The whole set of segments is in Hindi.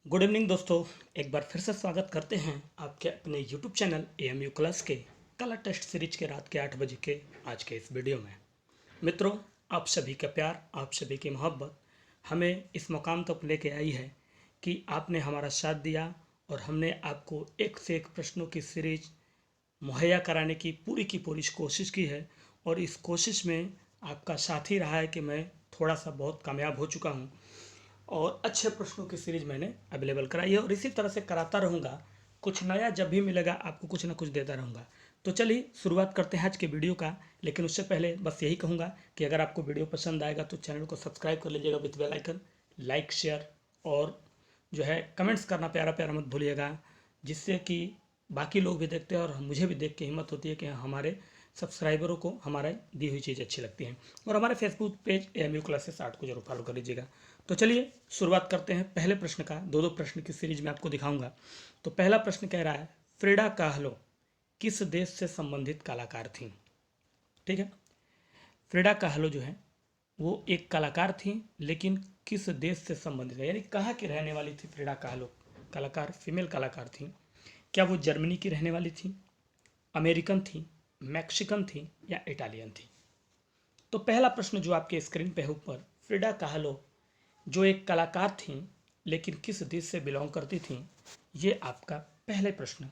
गुड इवनिंग दोस्तों। एक बार फिर से स्वागत करते हैं आपके अपने यूट्यूब चैनल एएमयू क्लास के कला टेस्ट सीरीज के रात के 8 बजे के आज के इस वीडियो में। मित्रों, आप सभी का प्यार, आप सभी की मोहब्बत हमें इस मुकाम तक लेके आई है कि आपने हमारा साथ दिया और हमने आपको एक से एक प्रश्नों की सीरीज मुहैया कराने की पूरी कोशिश की है। और इस कोशिश में आपका साथ ही रहा है कि मैं थोड़ा सा बहुत कामयाब हो चुका हूँ और अच्छे प्रश्नों की सीरीज मैंने अवेलेबल कराई है और इसी तरह से कराता रहूँगा। कुछ नया जब भी मिलेगा आपको कुछ ना कुछ देता रहूँगा। तो चलिए शुरुआत करते हैं आज के वीडियो का। लेकिन उससे पहले बस यही कहूँगा कि अगर आपको वीडियो पसंद आएगा तो चैनल को सब्सक्राइब कर लीजिएगा with bell icon, like share और जो है कमेंट्स करना प्यारा प्यारा मत भूलिएगा, जिससे कि बाकी लोग भी देखते हैं और मुझे भी देख के हिम्मत होती है कि हमारे सब्सक्राइबरों को हमारे दी हुई चीज़ अच्छी लगती है। और हमारे फेसबुक पेज एएमयू क्लासेस 8 को जरूर फॉलो कर लीजिएगा। तो चलिए शुरुआत करते हैं पहले प्रश्न का। दो प्रश्न की सीरीज में आपको दिखाऊंगा। तो पहला प्रश्न कह रहा है, फ्रिडा काहलो किस देश से संबंधित कलाकार थी? ठीक है, फ्रिडा काहलो जो है वो एक कलाकार थी, लेकिन किस देश से संबंधित है, यानी कहाँ की रहने वाली थी फ्रिडा काहलो? कलाकार फीमेल कलाकार थी। क्या वो जर्मनी की रहने वाली थी, अमेरिकन थी, मैक्सिकन थी या इटालियन थी? तो पहला प्रश्न जो आपके स्क्रीन पे है ऊपर, फ्रिडा काहलो जो एक कलाकार थीं लेकिन किस देश से बिलोंग करती थीं, ये आपका पहले प्रश्न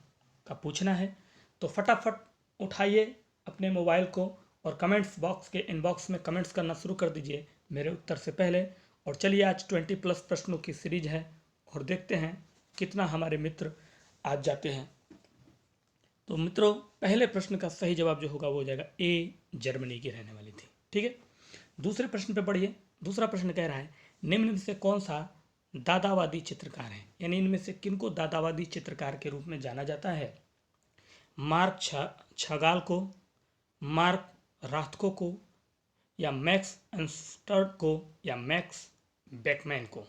का पूछना है। तो फटाफट उठाइए अपने मोबाइल को और कमेंट्स बॉक्स के इनबॉक्स में कमेंट्स करना शुरू कर दीजिए मेरे उत्तर से पहले। और चलिए, आज 20+ प्रश्नों की सीरीज है और देखते हैं कितना हमारे मित्र आज जाते हैं। तो मित्रों, पहले प्रश्न का सही जवाब जो होगा वो हो जाएगा ए, जर्मनी की रहने वाली थी। ठीक है, दूसरे प्रश्न पे पढ़िए। दूसरा प्रश्न कह रहा है, निम्न में से कौन सा दादावादी चित्रकार है, यानी इनमें से किनको दादावादी चित्रकार के रूप में जाना जाता है? मार्क छगाल को, मार्क राथको को, या मैक्स एंस्टर्ड को, या मैक्स बेकमैन को?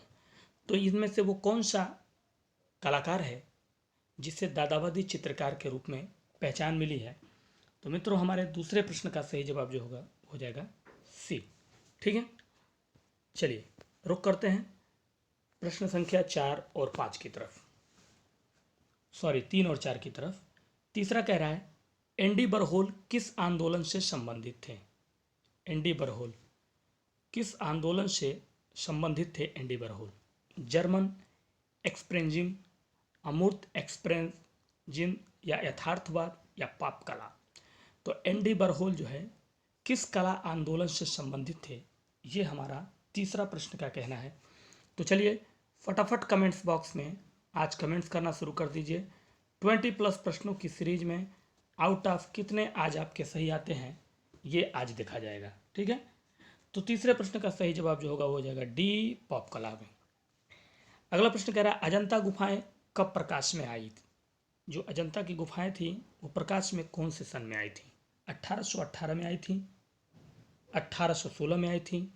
तो इनमें से वो कौन सा कलाकार है जिसे दादावादी चित्रकार के रूप में पहचान मिली है? तो मित्रों, हमारे दूसरे प्रश्न का सही जवाब जो होगा हो जाएगा सी। ठीक है, चलिए रुक करते हैं प्रश्न संख्या 4 और 5 की तरफ, सॉरी 3 और 4 की तरफ। तीसरा कह रहा है, एंडी बरहोल किस आंदोलन से संबंधित थे? एंडी बरहोल किस आंदोलन से संबंधित थे? एंडी बरहोल जर्मन एक्सप्रेंजिम, अमूर्त एक्सप्रेंजिम, या यथार्थवाद, या पाप कला? तो एंडी बरहोल जो है किस कला आंदोलन से संबंधित थे, ये हमारा तीसरा प्रश्न का कहना है। तो चलिए फटाफट कमेंट्स बॉक्स में आज कमेंट्स करना शुरू कर दीजिए। 20+ प्रश्नों की सीरीज में आउट ऑफ कितने आज आपके सही आते हैं ये आज देखा जाएगा। ठीक है, तो तीसरे प्रश्न का सही जवाब जो होगा वो हो जाएगा डी, पॉप कला में। अगला प्रश्न कह रहा है, अजंता गुफाएं कब प्रकाश में आई थी? जो अजंता की गुफाएं थी वो प्रकाश में कौन से सन में आई थी? 1818 में आई थी, 1816 में आई थी,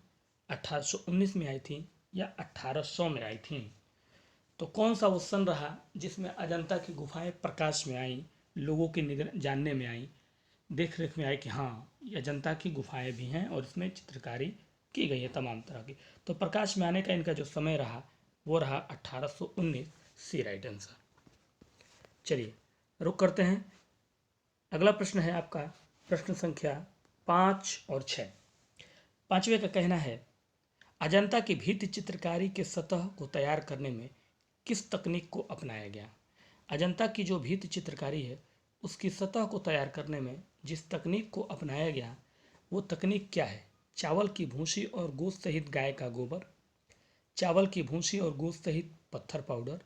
1819 में आई थी, या 1800 में आई थी? तो कौन सा वो सन रहा जिसमें अजंता की गुफाएं प्रकाश में आई, लोगों की निगर जानने में आई, देख रेख में आई कि हाँ ये अजंता की गुफाएं भी हैं और इसमें चित्रकारी की गई है तमाम तरह की? तो प्रकाश में आने का इनका जो समय रहा वो रहा 1819। सी राइट आंसर। चलिए रुक करते हैं। अगला प्रश्न है आपका प्रश्न संख्या 5 और 6। पांचवें का कहना है, अजंता की भित्ति चित्रकारी के सतह को तैयार करने में किस तकनीक को अपनाया गया? अजंता की जो भित्ति चित्रकारी है उसकी सतह को तैयार करने में जिस तकनीक को अपनाया गया वो तकनीक क्या है? चावल की भूसी और गोश्त सहित गाय का गोबर, चावल की भूसी और गोश्त सहित पत्थर पाउडर,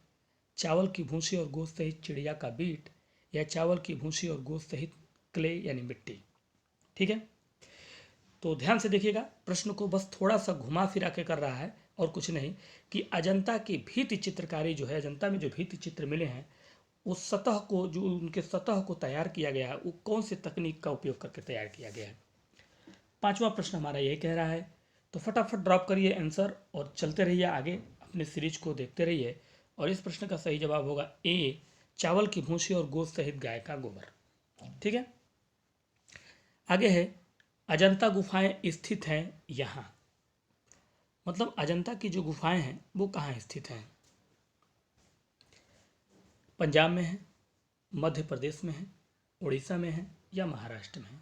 चावल की भूसी और गोश्त सहित चिड़िया का बीट, या चावल की भूसी और गोश्त सहित क्ले यानी मिट्टी? ठीक है, तो ध्यान से देखिएगा, प्रश्न को बस थोड़ा सा घुमा फिरा के कर रहा है और कुछ नहीं, कि अजंता की भित्ति चित्रकारी जो है, अजंता में जो भित्ति चित्र मिले हैं उस सतह को, जो उनके सतह को तैयार किया गया है वो कौन से तकनीक का उपयोग करके तैयार किया गया है? पांचवा प्रश्न हमारा यही कह रहा है। तो फटाफट ड्रॉप करिए आंसर और चलते रहिए आगे, अपने सीरीज को देखते रहिए। और इस प्रश्न का सही जवाब होगा ए, चावल की भूसी और गोश्त सहित गाय का गोबर। ठीक है, आगे है, अजंता गुफाएं स्थित हैं यहाँ। मतलब अजंता की जो गुफाएं हैं वो कहाँ स्थित हैं? पंजाब में है, मध्य प्रदेश में है, उड़ीसा में है या महाराष्ट्र में है?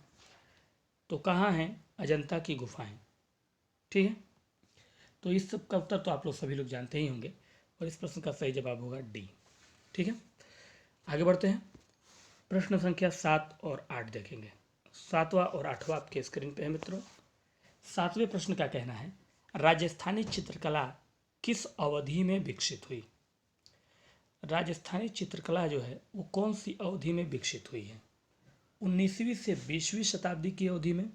तो कहाँ हैं अजंता की गुफाएं? ठीक है, तो इस सब का उत्तर तो आप लोग सभी लोग जानते ही होंगे और इस प्रश्न का सही जवाब होगा डी। ठीक है, आगे बढ़ते हैं। प्रश्न संख्या 7 और 8 देखेंगे। 7वां और 8वां आपके स्क्रीन पे है मित्रों। 7वें प्रश्न का कहना है, राजस्थानी चित्रकला किस अवधि में विकसित हुई? राजस्थानी चित्रकला जो है वो कौन सी अवधि में विकसित हुई है? 19वीं से 20वीं शताब्दी की अवधि में,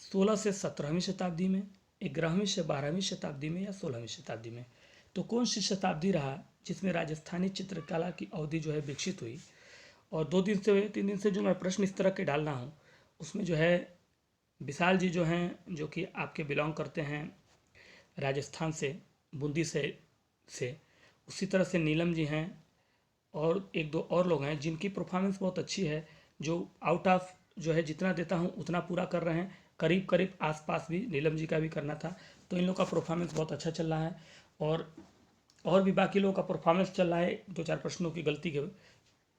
16 से 17वीं शताब्दी में, 11वीं से 12वीं शताब्दी में या 16वीं शताब्दी में? तो कौन सी शताब्दी रहा जिसमें राजस्थानी चित्रकला की अवधि जो है विकसित हुई? और 3 दिन से जो मैं प्रश्न इस तरह के डाल रहा हूँ उसमें जो है विशाल जी जो हैं, जो कि आपके बिलोंग करते हैं राजस्थान से, बूंदी से उसी तरह से नीलम जी हैं और एक दो और लोग हैं जिनकी परफॉर्मेंस बहुत अच्छी है, जो आउट ऑफ जो है जितना देता हूँ उतना पूरा कर रहे हैं। करीब करीब आसपास भी नीलम जी का भी करना था, तो इन लोग का परफॉर्मेंस बहुत अच्छा चल रहा है और भी बाकी लोगों का परफॉर्मेंस चल रहा है। 2-4 प्रश्नों की गलती के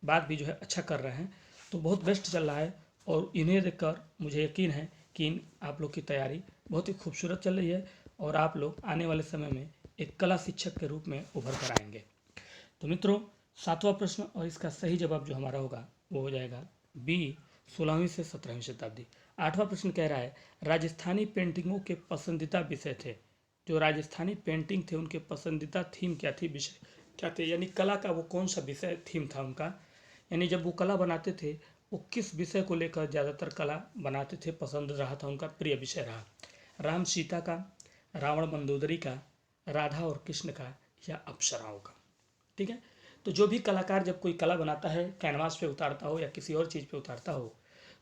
बाद भी जो है अच्छा कर रहे हैं, तो बहुत बेस्ट चल रहा है और इन्हें देखकर मुझे यकीन है कि आप लोग की तैयारी बहुत ही खूबसूरत चल रही है और आप लोग आने वाले समय में एक कला शिक्षक के रूप में उभर कर आएंगे। तो मित्रों, 7वां प्रश्न और इसका सही जवाब जो हमारा होगा वो हो जाएगा बी, 16वीं से 17वीं शताब्दी। 8वां प्रश्न कह रहा है, राजस्थानी पेंटिंगों के पसंदीदा विषय थे। जो राजस्थानी पेंटिंग थे उनके पसंदीदा थीम क्या थी, विषय क्या थे, यानी कला का वो कौन सा विषय थीम था उनका, यानी जब वो कला बनाते थे वो किस विषय को लेकर ज़्यादातर कला बनाते थे, पसंद रहा था, उनका प्रिय विषय रहा? राम सीता का, रावण मंदोदरी का, राधा और कृष्ण का या अप्सराओं का? ठीक है, तो जो भी कलाकार जब कोई कला बनाता है, कैनवास पे उतारता हो या किसी और चीज़ पे उतारता हो,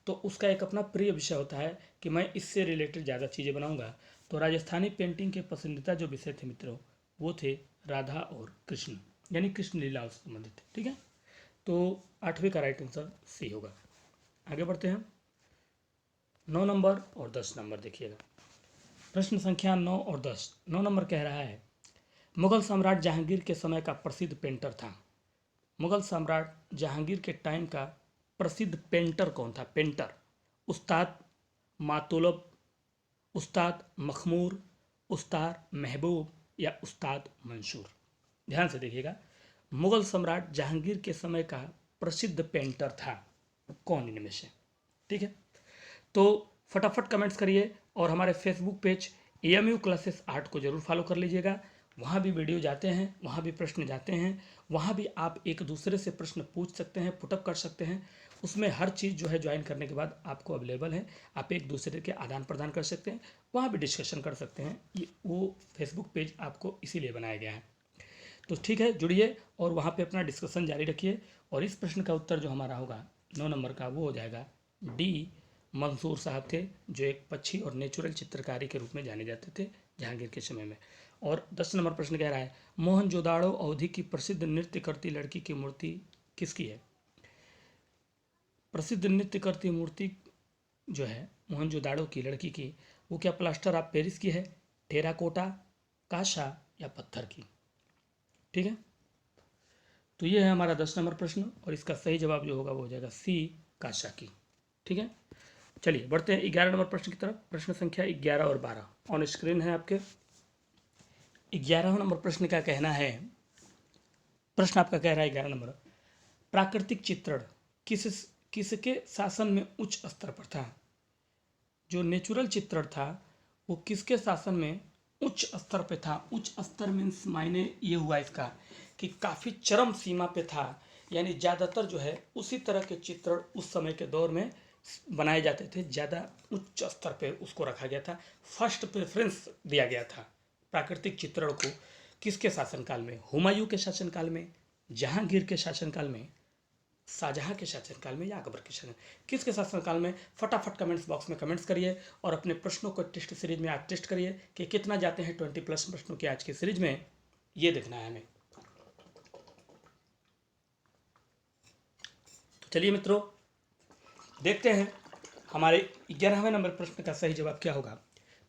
तो उसका एक अपना प्रिय विषय होता है कि मैं इससे रिलेटेड ज़्यादा चीज़ें बनाऊंगा। तो राजस्थानी पेंटिंग के पसंदीदा जो विषय थे मित्रों वो थे राधा और कृष्ण, यानी कृष्ण लीला से संबंधित। ठीक है, तो 8वें का राइट आंसर सी होगा। आगे बढ़ते हैं। 9 नंबर और 10 नंबर देखिएगा। प्रश्न संख्या 9 और 10। 9 नंबर कह रहा है, मुगल सम्राट जहांगीर के समय का प्रसिद्ध पेंटर था। मुगल सम्राट जहांगीर के टाइम का प्रसिद्ध पेंटर कौन था? पेंटर, उस्ताद मातुलब, उस्ताद मखमूर, उस्ताद महबूब या उस्ताद मंसूर? ध्यान से देखिएगा, मुगल सम्राट जहांगीर के समय का प्रसिद्ध पेंटर था कौन इनमें से? ठीक है, तो फटाफट कमेंट्स करिए और हमारे फेसबुक पेज AMU क्लासेस 8 को जरूर फॉलो कर लीजिएगा। वहाँ भी वीडियो जाते हैं, वहाँ भी प्रश्न जाते हैं, वहाँ भी आप एक दूसरे से प्रश्न पूछ सकते हैं, पुटअप कर सकते हैं। उसमें हर चीज़ जो है ज्वाइन करने के बाद आपको अवेलेबल है, आप एक दूसरे के आदान प्रदान कर सकते हैं, वहाँ भी डिस्कशन कर सकते हैं। ये वो फेसबुक पेज आपको इसीलिए बनाया गया है। तो ठीक है, जुड़िए और वहाँ पे अपना डिस्कशन जारी रखिए। और इस प्रश्न का उत्तर जो हमारा होगा 9 नंबर का वो हो जाएगा डी, मंसूर साहब थे, जो एक पक्षी और नेचुरल चित्रकारी के रूप में जाने जाते थे जहांगीर के समय में। और 10 नंबर प्रश्न कह रहा है, मोहनजोदाड़ो अवधि की प्रसिद्ध नृत्य करती लड़की की मूर्ति किसकी है? प्रसिद्ध नृत्य करती मूर्ति जो है मोहनजोदाड़ो की लड़की की, वो क्या प्लास्टर ऑफ पेरिस की है, टेराकोटा, कांसा या पत्थर की? ठीक है, तो ये है हमारा 10 नंबर प्रश्न और इसका सही जवाब जो होगा वो हो जाएगा सी, कांसा की। ठीक है, चलिए बढ़ते हैं 11 नंबर प्रश्न की तरफ। प्रश्न संख्या 11 और 12 ऑन स्क्रीन है आपके। 11 नंबर प्रश्न का कहना है, प्रश्न आपका कह रहा है 11 नंबर, प्राकृतिक चित्रण किसके शासन में उच्च स्तर पर था? जो नेचुरल चित्रण था वो किसके शासन में उच्च स्तर पे था? उच्च स्तर मीन्स मायने ये हुआ इसका कि काफ़ी चरम सीमा पे था, यानी ज़्यादातर जो है उसी तरह के चित्रण उस समय के दौर में बनाए जाते थे, ज़्यादा उच्च स्तर पे उसको रखा गया था, फर्स्ट प्रेफरेंस दिया गया था प्राकृतिक चित्रण को। किसके शासनकाल में? हुमायूं के शासनकाल में, जहांगीर के शासनकाल में, शाहजहां के शासनकाल में या अकबर के शासन, किसके शासनकाल में? फटाफट कमेंट्स बॉक्स में कमेंट्स करिए और अपने प्रश्नों को टेस्ट सीरीज में आज टेस्ट करिए कि कितना जाते हैं 20+ प्रश्नों की आज की सीरीज में, ये देखना है हमें। तो चलिए मित्रों, देखते हैं हमारे 11वें नंबर प्रश्न का सही जवाब क्या होगा।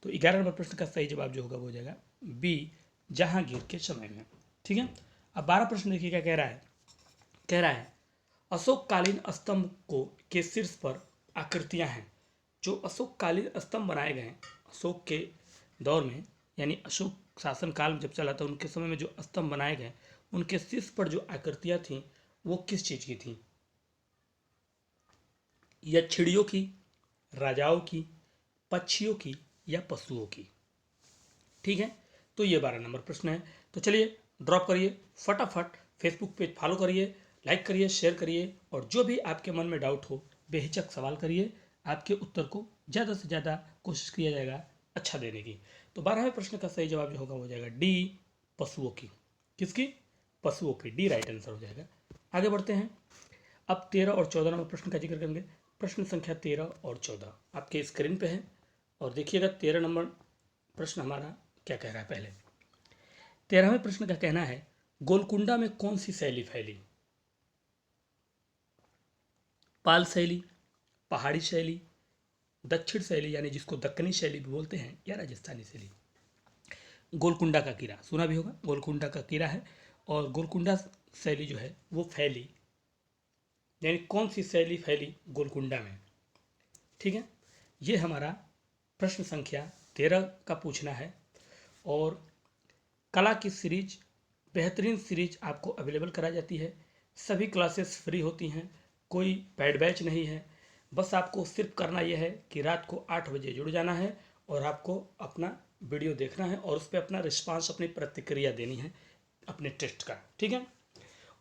तो 11 नंबर प्रश्न का सही जवाब जो होगा वो हो जाएगा बी, जहांगीर के समय में। ठीक है, अब 12 प्रश्न देखिए क्या कह रहा है, कह रहा है अशोककालीन स्तंभ को के शीर्ष पर आकृतियां हैं। जो अशोककालीन स्तंभ बनाए गए हैं अशोक के दौर में, यानी अशोक शासन काल जब चला था उनके समय में जो स्तंभ बनाए गए उनके शीर्ष पर जो आकृतियां थीं वो किस चीज की थी? या चिड़ियों की, राजाओं की, पक्षियों की या पशुओं की? ठीक है, तो ये 12 नंबर प्रश्न है। तो चलिए ड्रॉप करिए फटाफट, फेसबुक पेज फॉलो करिए, लाइक करिए, शेयर करिए, और जो भी आपके मन में डाउट हो बेहिचक सवाल करिए। आपके उत्तर को ज़्यादा से ज़्यादा कोशिश किया जाएगा अच्छा देने की। तो 12वें प्रश्न का सही जवाब जो होगा हो जाएगा डी, पशुओं की। किसकी? पशुओं की। डी राइट आंसर हो जाएगा। आगे बढ़ते हैं। अब 13 और 14 नंबर प्रश्न का जिक्र करेंगे। प्रश्न संख्या 13 और 14 आपके स्क्रीन पे है, और देखिएगा 13 नंबर प्रश्न हमारा क्या कह रहा है। पहले 13वें प्रश्न का कहना है गोलकुंडा में कौन सी शैली फैली? पाल शैली, पहाड़ी शैली, दक्षिण शैली यानी जिसको दक्कनी शैली भी बोलते हैं, या राजस्थानी शैली? गोलकुंडा का किला सुना भी होगा, गोलकुंडा का किला है, और गोलकुंडा शैली जो है वो फैली, यानी कौन सी शैली फैली गोलकुंडा में? ठीक है, ये हमारा प्रश्न संख्या 13 का पूछना है। और कला की सीरीज, बेहतरीन सीरीज आपको अवेलेबल कराई जाती है। सभी क्लासेस फ्री होती हैं, कोई पेड बैच नहीं है। बस आपको सिर्फ करना यह है कि रात को 8 बजे जुड़ जाना है, और आपको अपना वीडियो देखना है और उस पर अपना रिस्पांस, अपनी प्रतिक्रिया देनी है अपने टेस्ट का। ठीक है,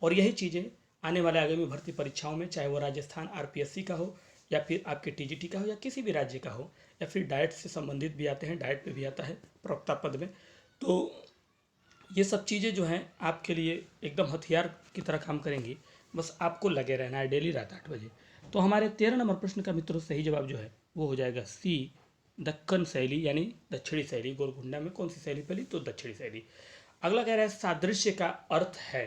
और यही चीज़ें आने वाले आगामी भर्ती परीक्षाओं में, चाहे वो राजस्थान आरपीएससी का हो, या फिर आपके टीजीटी का हो, या किसी भी राज्य का हो, या फिर डाइट से संबंधित भी आते हैं, डाइट पे भी आता है प्रवक्ता पद में। तो ये सब चीज़ें जो हैं आपके लिए एकदम हथियार की तरह काम करेंगी। बस आपको लगे रहना है डेली रात 8 बजे। तो हमारे 13 नंबर प्रश्न का मित्रों सही जवाब जो है वो हो जाएगा सी, दक्कन शैली यानी दक्षिणी शैली। गोलकुंडा में कौन सी शैली फैली? तो दक्षिणी शैली। अगला कह रहा है सादृश्य का अर्थ है।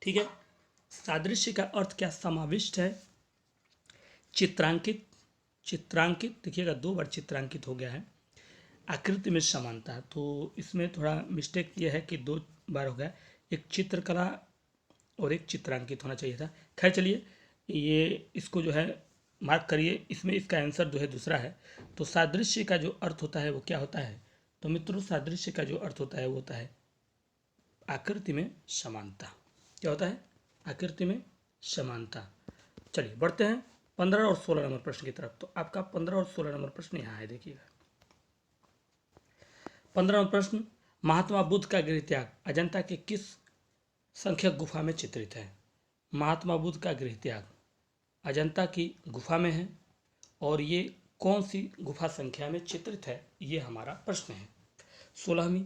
ठीक है, सादृश्य का अर्थ क्या? समाविष्ट है, चित्रांकित, चित्रांकित देखिएगा 2 बार चित्रांकित हो गया है, आकृति में समानता। तो इसमें थोड़ा मिस्टेक ये है कि 2 बार हो गया, एक चित्रकला और एक चित्रांकित होना चाहिए था। खैर चलिए, ये इसको जो है मार्क करिए, इसमें इसका आंसर जो है दूसरा है। तो सादृश्य का जो अर्थ होता है वो क्या होता है? तो मित्रों सादृश्य का जो अर्थ होता है वो होता है आकृति में समानता। क्या होता है? आकृति में समानता। चलिए बढ़ते हैं 15 और 16 नंबर प्रश्न की तरफ। तो आपका 15 और 16 नंबर प्रश्न यहाँ है, देखिएगा। 15वां प्रश्न, महात्मा बुद्ध का गृह त्याग अजंता के किस संख्यक गुफा में चित्रित है? महात्मा बुद्ध का गृह त्याग अजंता की गुफा में है, और ये कौन सी गुफा संख्या में चित्रित है, ये हमारा प्रश्न है। 16वीं,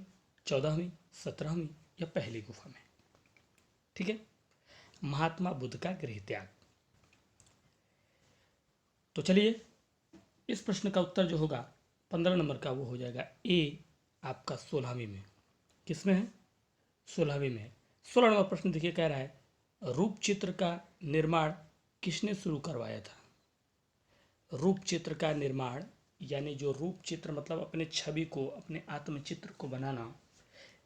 14वीं, 17वीं या पहली गुफा में? ठीक है, महात्मा बुद्ध का गृह त्याग। तो चलिए इस प्रश्न का उत्तर जो होगा 15 नंबर का वो हो जाएगा ए, आपका 16वीं में। किस में है? 16वीं में है। 16 नंबर प्रश्न देखिए, कह रहा है रूप चित्र का निर्माण किसने शुरू करवाया था? रूप चित्र का निर्माण यानी जो रूप चित्र मतलब अपने छवि को, अपने आत्मचित्र को बनाना,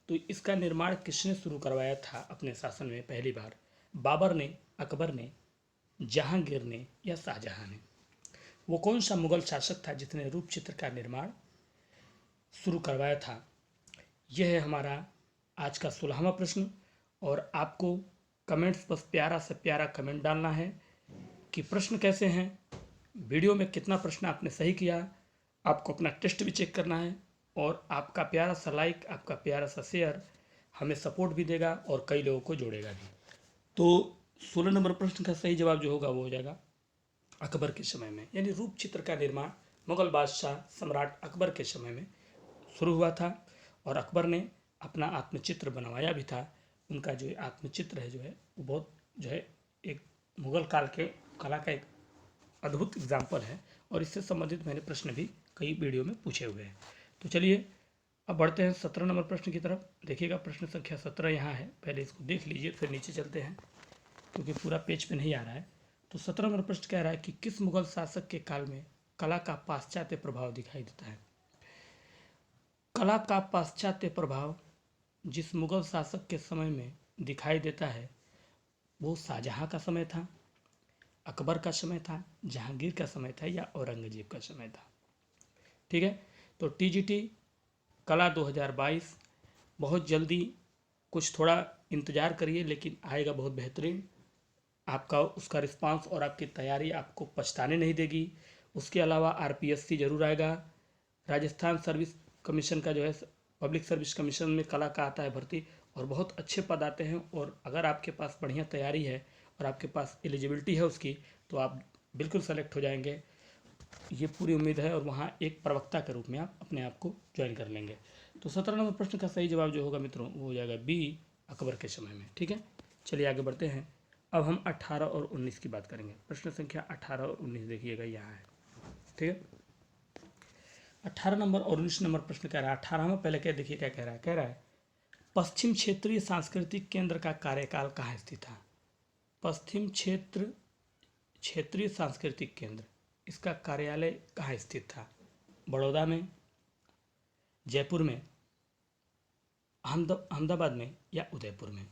तो इसका निर्माण किसने शुरू करवाया था अपने शासन में पहली बार? बाबर ने, अकबर ने, जहांगीर ने या शाहजहां ने? वो कौन सा मुगल शासक था जिसने रूप चित्र का निर्माण शुरू करवाया था? यह है हमारा आज का 16वां प्रश्न। और आपको कमेंट्स बस प्यारा से प्यारा कमेंट डालना है कि प्रश्न कैसे हैं, वीडियो में कितना प्रश्न आपने सही किया। आपको अपना टेस्ट भी चेक करना है, और आपका प्यारा सा लाइक, आपका प्यारा सा शेयर हमें सपोर्ट भी देगा और कई लोगों को जोड़ेगा भी। तो 16 नंबर प्रश्न का सही जवाब जो होगा वो हो जाएगा अकबर के समय में, यानी रूप चित्र का निर्माण मुगल बादशाह सम्राट अकबर के समय में शुरू हुआ था, और अकबर ने अपना आत्मचित्र बनवाया भी था। उनका जो आत्मचित्र है जो है वो बहुत जो है एक मुगल काल के कला का एक अद्भुत एग्जाम्पल है, और इससे संबंधित मैंने प्रश्न भी कई वीडियो में पूछे हुए हैं। तो चलिए अब बढ़ते हैं 17 नंबर प्रश्न की तरफ। देखिएगा प्रश्न संख्या 17 यहाँ है, पहले इसको देख लीजिए फिर नीचे चलते हैं, क्योंकि पूरा पेज पे नहीं आ रहा है। तो 17 नंबर प्रश्न कह रहा है कि किस मुगल शासक के काल में कला का पाश्चात्य प्रभाव दिखाई देता है? कला का पाश्चात्य प्रभाव जिस मुगल शासक के समय में दिखाई देता है वो शाहजहाँ का समय था, अकबर का समय था, जहांगीर का समय था या औरंगजेब का समय था। ठीक है, तो टीजीटी कला 2022 बहुत जल्दी, कुछ थोड़ा इंतज़ार करिए लेकिन आएगा बहुत बेहतरीन। आपका उसका रिस्पांस और आपकी तैयारी आपको पछताने नहीं देगी। उसके अलावा आरपीएससी जरूर आएगा। राजस्थान सर्विस कमीशन का जो है, पब्लिक सर्विस कमीशन में कला का आता है भर्ती, और बहुत अच्छे पद आते हैं। और अगर आपके पास बढ़िया तैयारी है और आपके पास एलिजिबिलिटी है उसकी, तो आप बिल्कुल सेलेक्ट हो जाएंगे, ये पूरी उम्मीद है। और वहाँ एक प्रवक्ता के रूप में आप अपने आप को ज्वाइन कर लेंगे। तो 17 नंबर प्रश्न का सही जवाब जो होगा मित्रों वो हो जाएगा बी, अकबर के समय में। ठीक है, चलिए आगे बढ़ते हैं। अब हम 18 और 19 की बात करेंगे। प्रश्न संख्या 18 और 19 देखिएगा, यहाँ है। ठीक है, 18 नंबर और 19 नंबर प्रश्न कह रहा है। 18 में पहले क्या देखिए क्या कह रहा है पश्चिम क्षेत्रीय सांस्कृतिक केंद्र का कार्यकाल कहाँ स्थित था। पश्चिम क्षेत्रीय सांस्कृतिक केंद्र, इसका कार्यालय कहाँ स्थित था। बड़ौदा में, जयपुर में, अहमदाबाद में या उदयपुर में।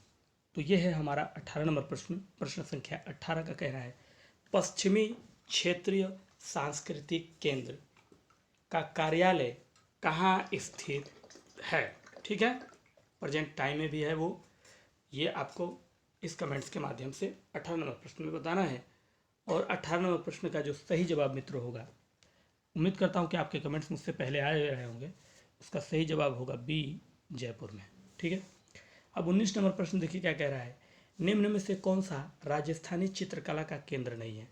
तो ये है हमारा 18 नंबर प्रश्न। प्रश्न संख्या 18 का कहना है पश्चिमी क्षेत्रीय सांस्कृतिक केंद्र का कार्यालय कहाँ स्थित है। ठीक है, प्रेजेंट टाइम में भी है वो, ये आपको इस कमेंट्स के माध्यम से 18 नंबर प्रश्न में बताना है। और 18 नंबर प्रश्न का जो सही जवाब मित्र होगा, उम्मीद करता हूँ कि आपके कमेंट्स मुझसे पहले आए रहे होंगे, उसका सही जवाब होगा बी, जयपुर में। ठीक है, अब 19 नंबर प्रश्न देखिए क्या कह रहा है निम्न में से कौन सा राजस्थानी चित्रकला का केंद्र नहीं है।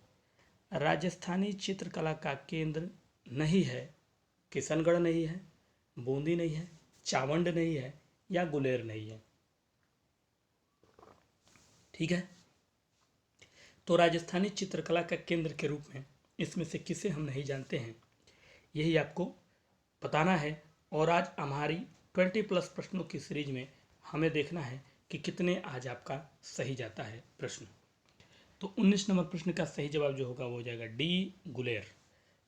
राजस्थानी चित्रकला का केंद्र नहीं है, किशनगढ़ नहीं है, बूंदी नहीं है, चावंड नहीं है या गुलेर नहीं है। ठीक है, तो राजस्थानी चित्रकला का केंद्र के रूप में इसमें से किसे हम नहीं जानते हैं, यही आपको बताना है। और आज हमारी 20+ प्रश्नों की सीरीज में हमें देखना है कि कितने आज आपका सही जाता है प्रश्न। तो 19 नंबर प्रश्न का सही जवाब जो होगा वो हो जाएगा डी, गुलेर।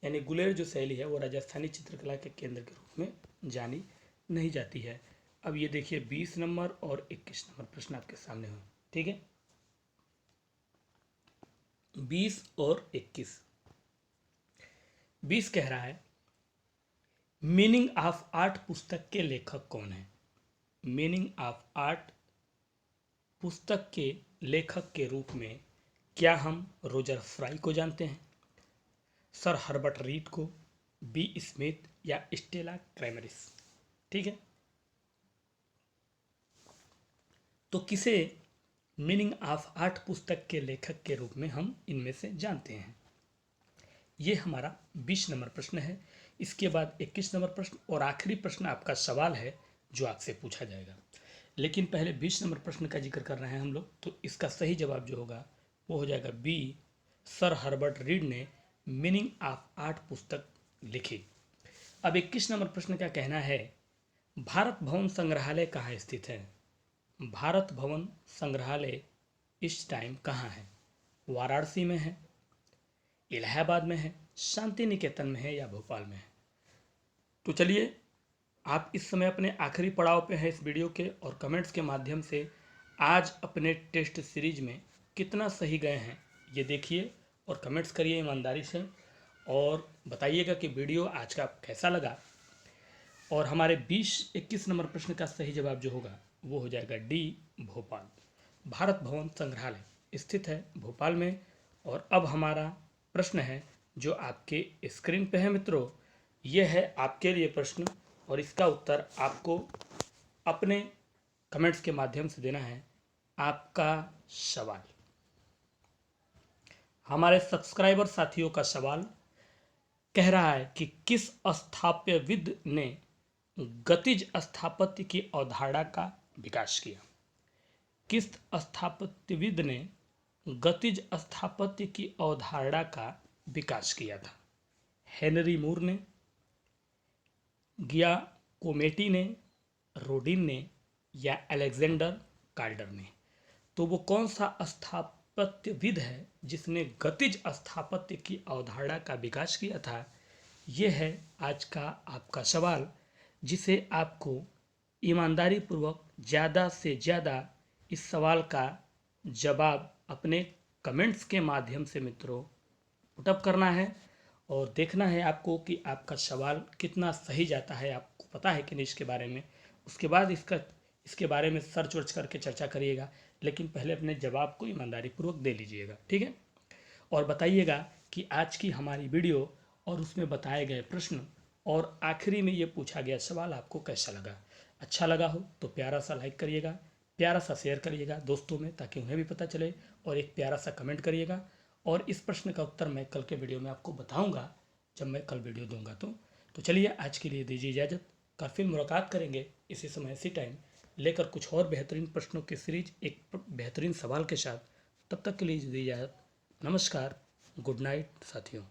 यानी गुलेर जो शैली है वो राजस्थानी चित्रकला के केंद्र के रूप में जानी नहीं जाती है। अब ये देखिए 20 नंबर और 21 नंबर प्रश्न आपके सामने हो। ठीक है, 20 और 21। 20 कह रहा है मीनिंग ऑफ आर्ट पुस्तक के लेखक कौन है। मीनिंग ऑफ आर्ट पुस्तक के लेखक के रूप में क्या हम रोजर फ्राई को जानते हैं, सर हर्बर्ट रीड को, बी स्मिथ या स्टेला क्रैमरिस। ठीक है, तो किसे मीनिंग ऑफ आर्ट पुस्तक के लेखक के रूप में हम इनमें से जानते हैं। ये हमारा 20 नंबर प्रश्न है। इसके बाद 21 नंबर प्रश्न और आखिरी प्रश्न आपका सवाल है जो आपसे पूछा जाएगा। लेकिन पहले 20 नंबर प्रश्न का जिक्र कर रहे हैं हम लोग, तो इसका सही जवाब जो होगा वो हो जाएगा बी, सर हर्बर्ट रीड ने मीनिंग ऑफ आर्ट पुस्तक लिखी। अब 21 नंबर प्रश्न का कहना है भारत भवन संग्रहालय कहाँ स्थित है। भारत भवन संग्रहालय इस टाइम कहाँ है। वाराणसी में है, इलाहाबाद में है, शांति निकेतन में है या भोपाल में है। तो चलिए, आप इस समय अपने आखिरी पड़ाव पे हैं इस वीडियो के, और कमेंट्स के माध्यम से आज अपने टेस्ट सीरीज में कितना सही गए हैं ये देखिए और कमेंट्स करिए ईमानदारी से, और बताइएगा कि वीडियो आज का कैसा लगा। और हमारे 20-21 नंबर प्रश्न का सही जवाब जो होगा वो हो जाएगा डी, भोपाल। भारत भवन संग्रहालय स्थित है भोपाल में। और अब हमारा प्रश्न है जो आपके स्क्रीन पे है मित्रों, ये है आपके लिए प्रश्न, और इसका उत्तर आपको अपने कमेंट्स के माध्यम से देना है। आपका सवाल, हमारे सब्सक्राइबर साथियों का सवाल कह रहा है कि किस स्थापत्यविद ने गतिज स्थापत्य की अवधारणा का विकास किया। किस स्थापत्यविद ने गतिज स्थापत्य की अवधारणा का विकास किया था। हेनरी मूर ने, गियाकोमेटी ने, रोडिन ने या अलेक्जेंडर कार्डर ने। तो वो कौन सा स्थापत्यविद है जिसने गतिज स्थापत्य की अवधारणा का विकास किया था, ये है आज का आपका सवाल, जिसे आपको ईमानदारी पूर्वक ज़्यादा से ज़्यादा इस सवाल का जवाब अपने कमेंट्स के माध्यम से मित्रों पुटअप करना है और देखना है आपको कि आपका सवाल कितना सही जाता है, आपको पता है कि नहीं इसके बारे में। उसके बाद इसके बारे में सर्च वर्च करके चर्चा करिएगा, लेकिन पहले अपने जवाब को ईमानदारीपूर्वक दे लीजिएगा, ठीक है। और बताइएगा कि आज की हमारी वीडियो और उसमें बताए गए प्रश्न और आखिरी में ये पूछा गया सवाल आपको कैसा लगा। अच्छा लगा हो तो प्यारा सा लाइक करिएगा, प्यारा सा शेयर करिएगा दोस्तों में, ताकि उन्हें भी पता चले, और एक प्यारा सा कमेंट करिएगा। और इस प्रश्न का उत्तर मैं कल के वीडियो में आपको बताऊंगा, जब मैं कल वीडियो दूंगा। तो चलिए आज के लिए दीजिए इजाज़त। कल फिर मुलाकात करेंगे इसी समय इसी टाइम, लेकर कुछ और बेहतरीन प्रश्नों की सीरीज, एक बेहतरीन सवाल के साथ। तब तक के लिए दीजिए इजाज़त। नमस्कार, गुड नाइट साथियों।